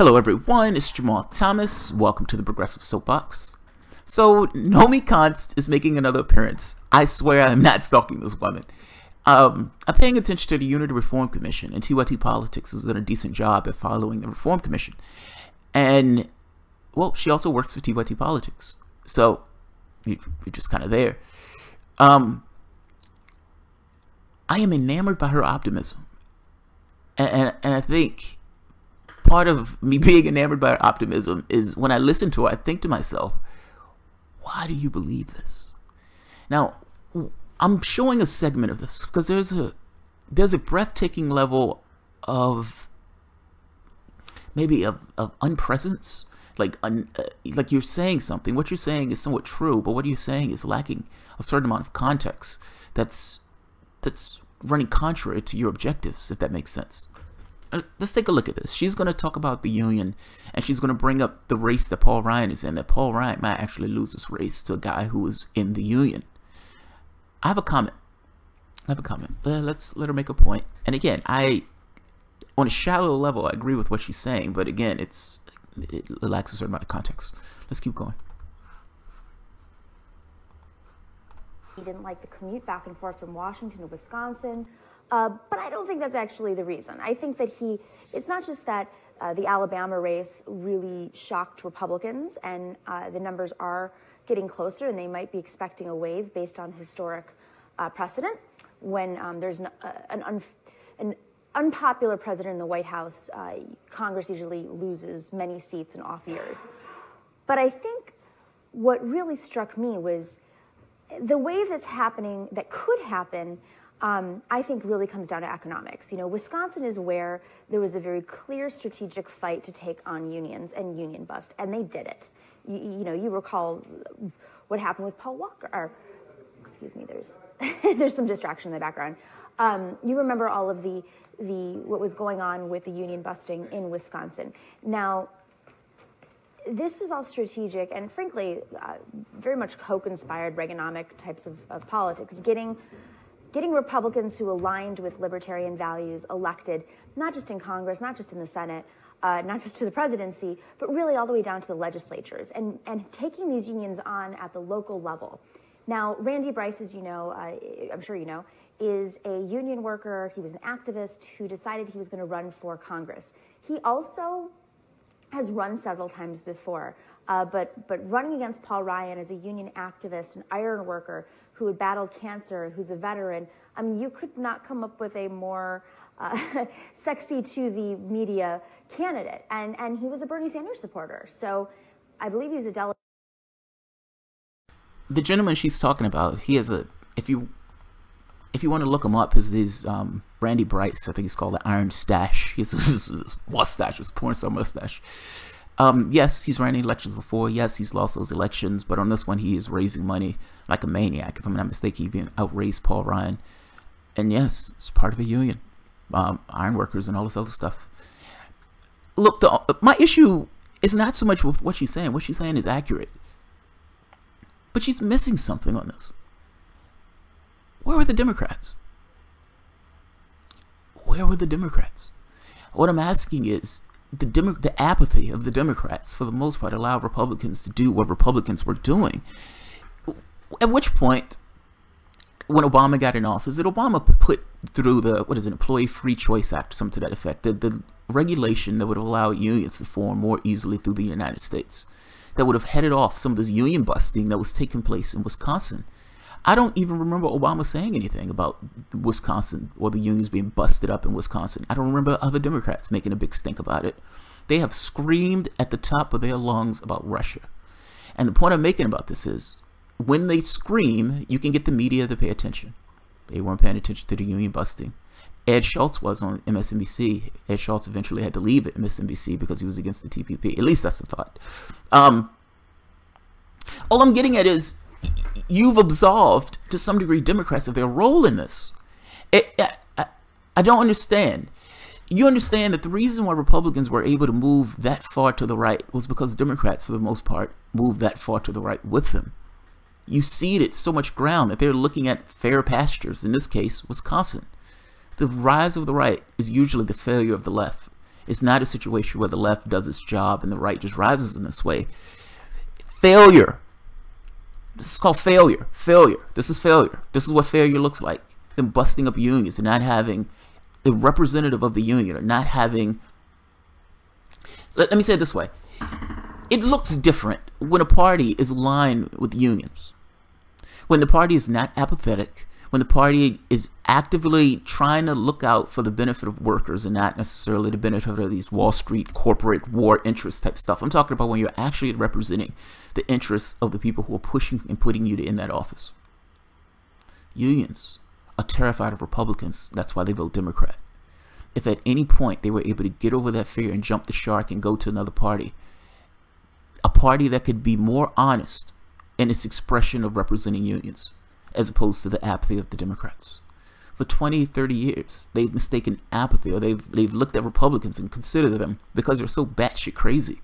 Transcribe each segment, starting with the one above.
Hello everyone, it's Jamal Thomas. Welcome to the Progressive Soapbox. So, Nomiki Konst is making another appearance. I swear I'm not stalking this woman. I'm paying attention to the Unity Reform Commission, and TYT Politics has done a decent job at following the Reform Commission. And, well, she also works for TYT Politics. So, you're just kind of there. I am enamored by her optimism. And I think part of me being enamored by her optimism is when I listen to her, I think to myself, why do you believe this? Now, I'm showing a segment of this because there's a breathtaking level of maybe of unpresence. Like you're saying something. What you're saying is somewhat true, but what you're saying is lacking a certain amount of context that's running contrary to your objectives, if that makes sense. Let's take a look at this. She's going to talk about the union, and she's going to bring up the race that Paul Ryan is in, that Paul Ryan might actually lose this race to a guy who is in the union. I have a comment. Let's let her make a point. And again, on a shallow level, I agree with what she's saying, but again, it lacks a certain amount of context. Let's keep going. He didn't like the commute back and forth from Washington to Wisconsin. But I don't think that's actually the reason. I think that it's not just that the Alabama race really shocked Republicans, and the numbers are getting closer, and they might be expecting a wave based on historic precedent. When there's an unpopular president in the White House, Congress usually loses many seats in off years. But I think what really struck me was the wave that's happening, that could happen, I think really comes down to economics. You know, Wisconsin is where there was a very clear strategic fight to take on unions and union bust, and they did it. You know, you recall what happened with Paul Walker, or, excuse me, there's some distraction in the background. You remember all of what was going on with the union busting in Wisconsin. Now, this was all strategic and, frankly, very much Koch-inspired Reaganomic types of politics, getting Republicans who aligned with libertarian values elected, not just in Congress, not just in the Senate, not just to the presidency, but really all the way down to the legislatures, and taking these unions on at the local level. Now, Randy Bryce, as you know, I'm sure you know, is a union worker. He was an activist who decided he was going to run for Congress. He also has run several times before, but running against Paul Ryan as a union activist, an iron worker who had battled cancer, who's a veteran, I mean, you could not come up with a more sexy to the media candidate. And he was a Bernie Sanders supporter. So I believe he was a delegate. The gentleman she's talking about, he has if you want to look him up, his Randy Bryce, I think he's called the Iron Stash. He has this mustache, this porn star mustache. Yes, he's ran elections before. Yes, he's lost those elections. But on this one, he is raising money like a maniac. If I'm not mistaken, he even outraised Paul Ryan. And yes, it's part of a union. Iron workers and all this other stuff. Look, my issue is not so much with what she's saying. What she's saying is accurate. But she's missing something on this. Where were the Democrats? Where were the Democrats? What I'm asking is, the apathy of the Democrats, for the most part, allowed Republicans to do what Republicans were doing. At which point, when Obama got in office, did Obama put through the, Employee Free Choice Act, something to that effect, the regulation that would allow unions to form more easily through the United States, that would have headed off some of this union busting that was taking place in Wisconsin. I don't even remember Obama saying anything about Wisconsin or the unions being busted up in Wisconsin. I don't remember other Democrats making a big stink about it. They have screamed at the top of their lungs about Russia. And the point I'm making about this is, when they scream, you can get the media to pay attention. They weren't paying attention to the union busting. Ed Schultz was on MSNBC. Ed Schultz eventually had to leave at MSNBC because he was against the TPP. At least that's the thought. All I'm getting at is, you've absolved, to some degree, Democrats of their role in this. I don't understand. You understand that the reason why Republicans were able to move that far to the right was because Democrats, for the most part, moved that far to the right with them. You ceded so much ground that they're looking at fair pastures, in this case, Wisconsin. The rise of the right is usually the failure of the left. It's not a situation where the left does its job and the right just rises in this way. Failure. This is called failure. Failure. This is failure. This is what failure looks like. Them busting up unions and not having a representative of the union, or not having... Let me say it this way. It looks different when a party is aligned with unions. When the party is not apathetic, when the party is actively trying to look out for the benefit of workers and not necessarily the benefit of these Wall Street corporate war interest type stuff. I'm talking about when you're actually representing the interests of the people who are pushing and putting you in that office. Unions are terrified of Republicans. That's why they vote Democrat. If at any point they were able to get over that fear and jump the shark and go to another party, a party that could be more honest in its expression of representing unions, as opposed to the apathy of the Democrats. For 20, 30 years, they've mistaken apathy, or they've looked at Republicans and considered them, because they're so batshit crazy,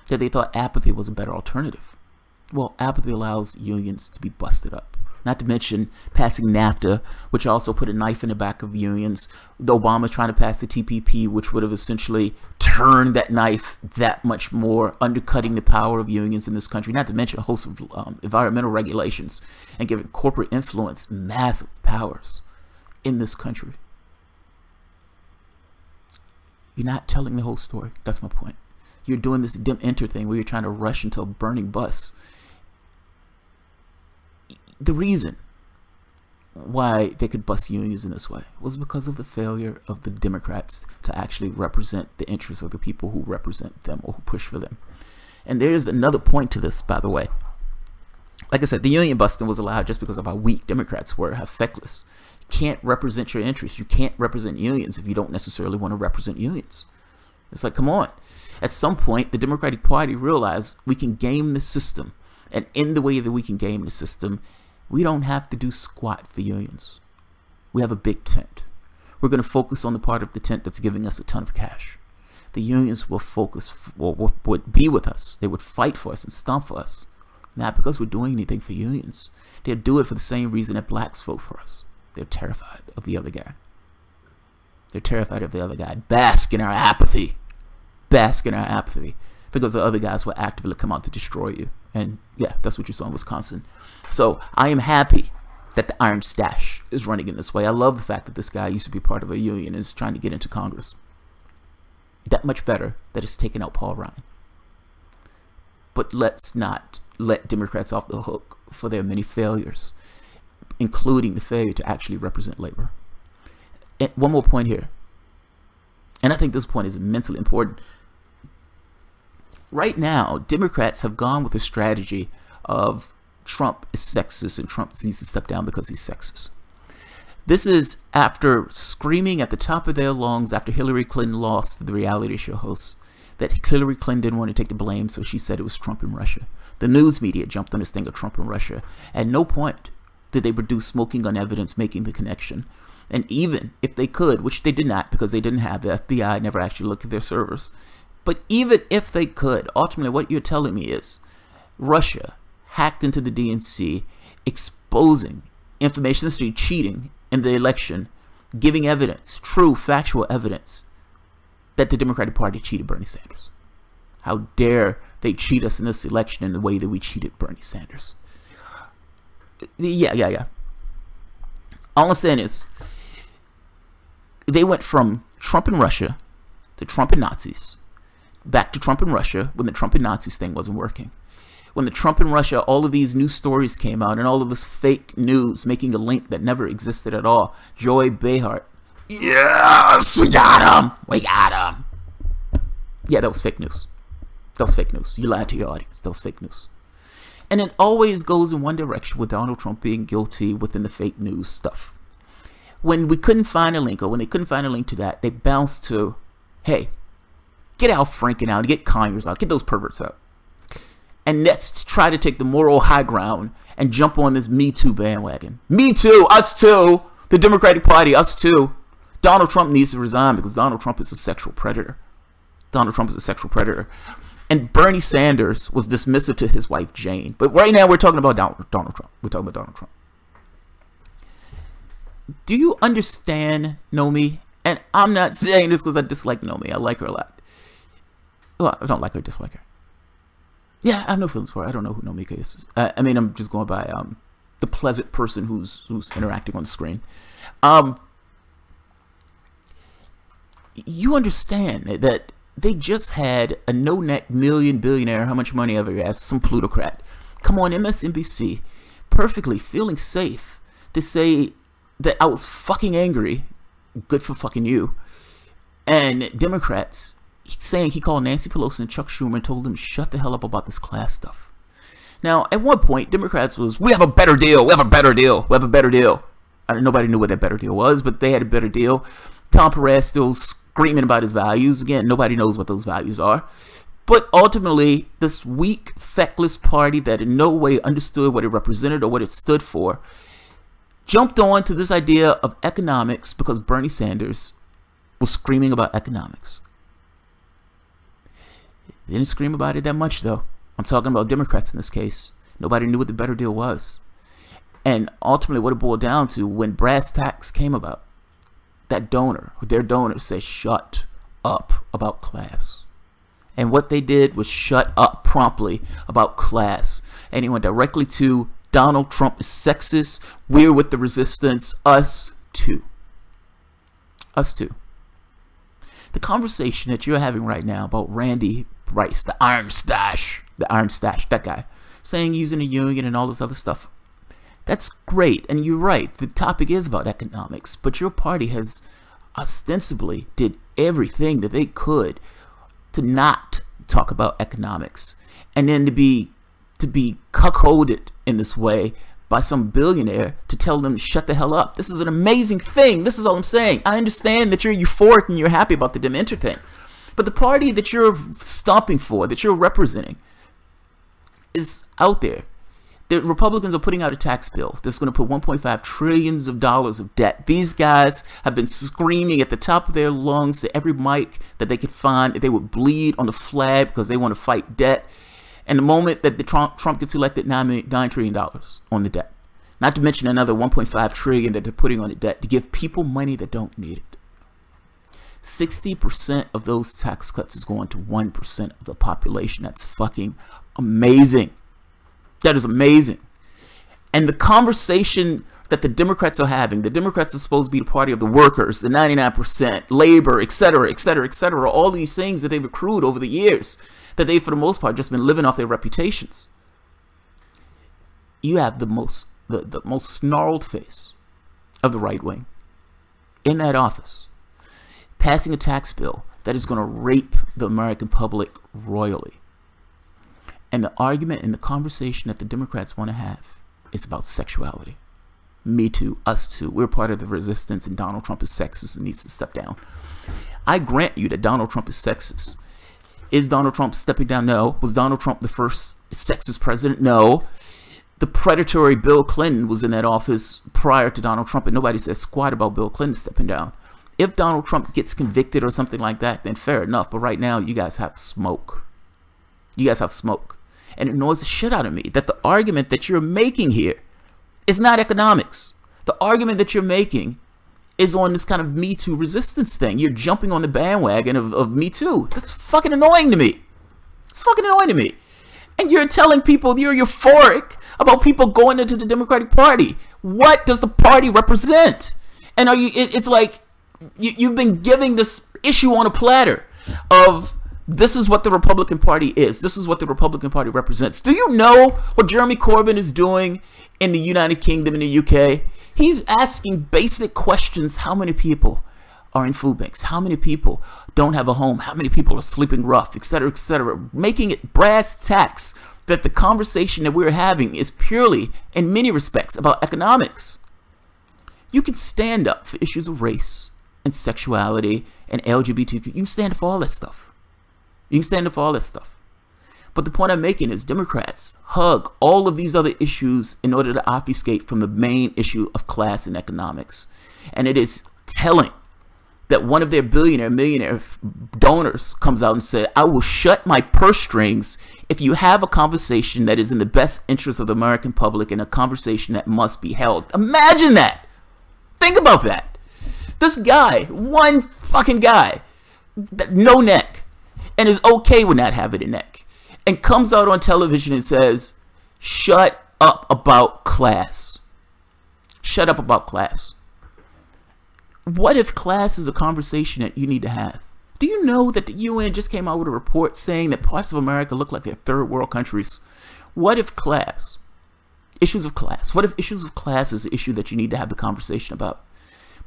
that they thought apathy was a better alternative. Well, apathy allows unions to be busted up. Not to mention passing NAFTA, which also put a knife in the back of unions. Obama trying to pass the TPP, which would have essentially turned that knife that much more, undercutting the power of unions in this country. Not to mention a host of environmental regulations and giving corporate influence massive powers in this country. You're not telling the whole story. That's my point. You're doing this dim enter thing where you're trying to rush into a burning bus. The reason why they could bust unions in this way was because of the failure of the Democrats to actually represent the interests of the people who represent them or who push for them. And there's another point to this, by the way. Like I said, the union busting was allowed just because of how weak Democrats were, how feckless. You can't represent your interests. You can't represent unions if you don't necessarily want to represent unions. It's like, come on. At some point, the Democratic Party realized we can game the system. And in the way that we can game the system, we don't have to do squat for unions. We have a big tent. We're going to focus on the part of the tent that's giving us a ton of cash. The unions will focus, would be with us. They would fight for us and stomp for us. Not because we're doing anything for unions. They'd do it for the same reason that blacks vote for us. They're terrified of the other guy. They're terrified of the other guy. Bask in our apathy. Bask in our apathy. Because the other guys will actively come out to destroy you. And yeah, that's what you saw in Wisconsin. So I am happy that the Iron Stash is running in this way. I love the fact that this guy used to be part of a union and is trying to get into Congress. That much better that it's taken out Paul Ryan. But let's not let Democrats off the hook for their many failures, including the failure to actually represent labor. And one more point here, and I think this point is immensely important. Right now, Democrats have gone with a strategy of Trump is sexist and Trump needs to step down because he's sexist. This is after screaming at the top of their lungs after Hillary Clinton lost to the reality show hosts that Hillary Clinton didn't want to take the blame, so she said it was Trump and Russia. The news media jumped on this thing of Trump and Russia. At no point did they produce smoking gun evidence making the connection. And even if they could, which they did not because they didn't have, the FBI never actually looked at their servers. But even if they could, ultimately what you're telling me is Russia hacked into the DNC, exposing information, essentially cheating in the election, giving evidence, true factual evidence that the Democratic Party cheated Bernie Sanders. How dare they cheat us in this election in the way that we cheated Bernie Sanders. Yeah. All I'm saying is they went from Trump and Russia to Trump and Nazis, back to Trump and Russia when the Trump and Nazis thing wasn't working. When the Trump and Russia, all of these new stories came out and all of this fake news making a link that never existed at all. Joy Behar. Yes, we got him. We got him. Yeah, that was fake news. That was fake news. You lied to your audience. That was fake news. And it always goes in one direction with Donald Trump being guilty within the fake news stuff. When we couldn't find a link, or when they couldn't find a link to that, they bounced to, hey, get Al Franken out, get Conyers out, get those perverts out. And let's try to take the moral high ground and jump on this Me Too bandwagon. Me Too, us too, the Democratic Party, us too. Donald Trump needs to resign because Donald Trump is a sexual predator. Donald Trump is a sexual predator. And Bernie Sanders was dismissive to his wife, Jane. But right now we're talking about Donald Trump. We're talking about Donald Trump. Do you understand, Nomi, And I'm not saying this because I dislike Nomi. I like her a lot. Well, I don't like her, dislike her. Yeah, I have no feelings for her. I don't know who Nomiki is. I mean, I'm just going by the pleasant person who's interacting on the screen. You understand that they just had a no-neck million billionaire, how much money ever he has, some plutocrat, come on MSNBC, perfectly feeling safe to say that I was fucking angry, good for fucking you, and Democrats saying he called Nancy Pelosi and Chuck Schumer and told them to shut the hell up about this class stuff. Now, at one point, Democrats was, we have a better deal, we have a better deal, we have a better deal. Nobody knew what that better deal was, but they had a better deal. Tom Perez still screaming about his values. Again, nobody knows what those values are. But ultimately, this weak, feckless party that in no way understood what it represented or what it stood for, jumped on to this idea of economics because Bernie Sanders was screaming about economics. They didn't scream about it that much, though. I'm talking about Democrats in this case. Nobody knew what the better deal was. And ultimately, what it boiled down to, when brass tacks came about, that donor, their donor, said, shut up about class. And what they did was shut up promptly about class. And he went directly to Donald Trump is sexist. We're with the resistance. Us too. Us too. The conversation that you're having right now about Randy Bryce, the Iron Stash, that guy, saying he's in a union and all this other stuff. That's great, and you're right, the topic is about economics, but your party has ostensibly did everything that they could to not talk about economics, and then to be cuckolded in this way by some billionaire to tell them to shut the hell up. This is an amazing thing. This is all I'm saying. I understand that you're euphoric and you're happy about the dementor thing, but the party that you're stomping for, that you're representing, is out there. The Republicans are putting out a tax bill that's going to put $1.5 trillion of debt. These guys have been screaming at the top of their lungs to every mic that they could find that they would bleed on the flag because they want to fight debt. And the moment that Trump gets elected, $9 trillion on the debt. Not to mention another $1.5 trillion that they're putting on the debt to give people money that don't need it. 60% of those tax cuts is going to 1% of the population. That's fucking amazing. That is amazing. And the conversation that the Democrats are having, the Democrats are supposed to be the party of the workers, the 99%, labor, etc., etc., etc., all these things that they've accrued over the years, that they, for the most part, just been living off their reputations. You have the most snarled face of the right wing in that office, passing a tax bill that is going to rape the American public royally. And the argument and the conversation that the Democrats want to have is about sexuality. Me too, us too. We're part of the resistance, and Donald Trump is sexist and needs to step down. I grant you that Donald Trump is sexist. Is Donald Trump stepping down? No. Was Donald Trump the first sexist president? No. The predatory Bill Clinton was in that office prior to Donald Trump, and nobody says squat about Bill Clinton stepping down. If Donald Trump gets convicted or something like that, then fair enough. But right now, you guys have smoke. You guys have smoke. And it annoys the shit out of me that the argument that you're making here is not economics. The argument that you're making is on this kind of Me Too resistance thing. You're jumping on the bandwagon of Me Too. That's fucking annoying to me. It's fucking annoying to me. And you're telling people you're euphoric about people going into the Democratic Party. What does the party represent? And are you? It's like you've been giving this issue on a platter of, this is what the Republican Party is. This is what the Republican Party represents. Do you know what Jeremy Corbyn is doing in the United Kingdom, in the UK? He's asking basic questions. How many people are in food banks? How many people don't have a home? How many people are sleeping rough, etc., etc., making it brass tacks that the conversation that we're having is purely, in many respects, about economics. You can stand up for issues of race and sexuality and LGBTQ. You can stand up for all that stuff. You can stand up for all that stuff. But the point I'm making is Democrats hug all of these other issues in order to obfuscate from the main issue of class and economics. And it is telling that one of their millionaire donors comes out and said, I will shut my purse strings if you have a conversation that is in the best interest of the American public and a conversation that must be held. Imagine that. Think about that. This guy, one fucking guy, no neck, and is okay with not having a neck, and comes out on television and says, shut up about class. Shut up about class. What if class is a conversation that you need to have? Do you know that the UN just came out with a report saying that parts of America look like they're third world countries? What if class, issues of class, what if issues of class is the issue that you need to have the conversation about?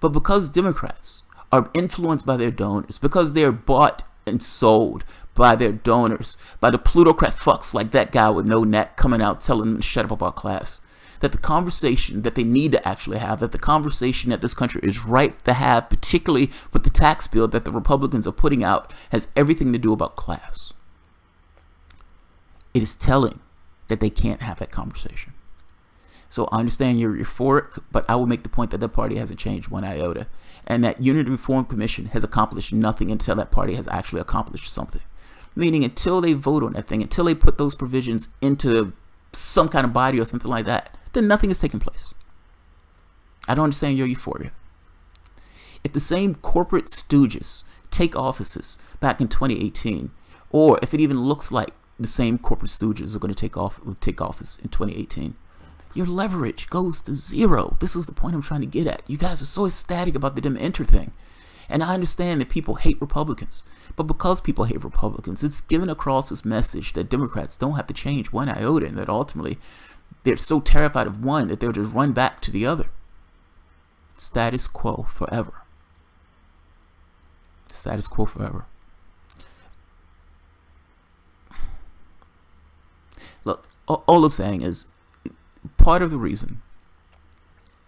But because Democrats are influenced by their donors, because they're bought and sold by their donors, by the plutocrat fucks like that guy with no neck coming out telling them to shut up about class, that the conversation that they need to actually have, that the conversation that this country is right to have, particularly with the tax bill that the Republicans are putting out, has everything to do about class. It is telling that they can't have that conversation. So I understand you're euphoric, but I will make the point that the party hasn't changed one iota, and that Unity Reform Commission has accomplished nothing until that party has actually accomplished something. Meaning until they vote on that thing, until they put those provisions into some kind of body or something like that, then nothing is taking place. I don't understand your euphoria. If the same corporate stooges take offices back in 2018, or if it even looks like the same corporate stooges are going to take office in 2018, your leverage goes to zero. This is the point I'm trying to get at. You guys are so ecstatic about the Dem Enter thing. And I understand that people hate Republicans. But because people hate Republicans, it's given across this message that Democrats don't have to change one iota, and that ultimately they're so terrified of one that they'll just run back to the other. Status quo forever. Status quo forever. Look, all I'm saying is, part of the reason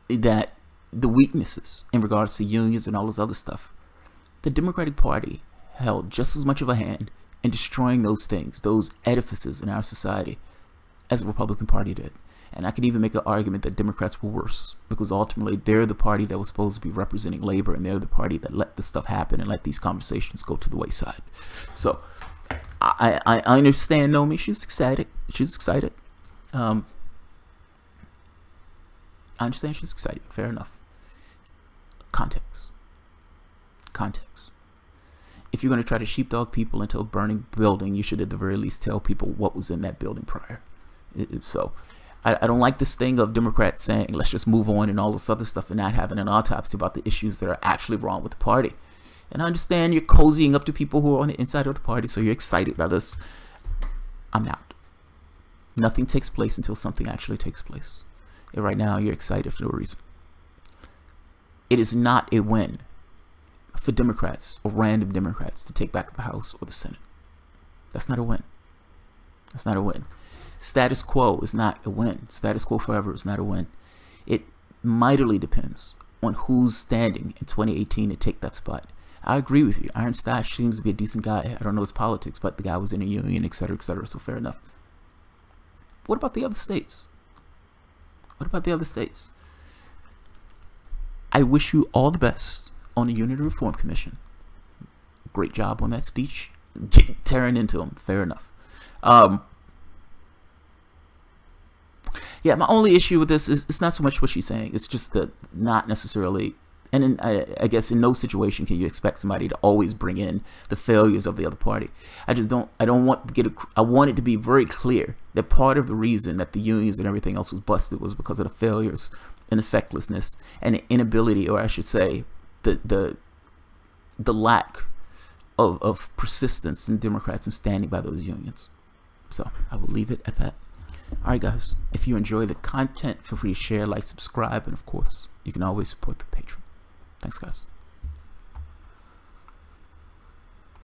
that the weaknesses in regards to unions and all this other stuff, the Democratic Party held just as much of a hand in destroying those things, those edifices in our society, as the Republican Party did. And I could even make an argument that Democrats were worse, because ultimately they're the party that was supposed to be representing labor, and they're the party that let this stuff happen and let these conversations go to the wayside. So I understand Nomi. She's excited. She's excited. I understand she's excited. Fair enough. Context. Context. If you're going to try to sheepdog people into a burning building, you should at the very least tell people what was in that building prior. So I don't like this thing of Democrats saying, let's just move on and all this other stuff, and not having an autopsy about the issues that are actually wrong with the party. And I understand you're cozying up to people who are on the inside of the party, so you're excited by this. I'm not. Nothing takes place until something actually takes place. And right now, you're excited for no reason. It is not a win for Democrats or random Democrats to take back the House or the Senate. That's not a win. That's not a win. Status quo is not a win. Status quo forever is not a win. It mightily depends on who's standing in 2018 to take that spot. I agree with you. Iron Stash seems to be a decent guy. I don't know his politics, but the guy was in a union, etc., so fair enough. What about the other states? What about the other states? I wish you all the best on the Unity Reform Commission. Great job on that speech. Tearing into them. Fair enough. Yeah, my only issue with this is it's not so much what she's saying. It's just that not necessarily, and I guess in no situation can you expect somebody to always bring in the failures of the other party. I don't want to get I want it to be very clear that part of the reason that the unions and everything else was busted was because of the failures and effectlessness and the inability, or I should say, the lack of persistence in Democrats and standing by those unions. So I will leave it at that. Alright guys, if you enjoy the content, feel free to share, like, subscribe, and of course, you can always support the Patreon. Thanks guys.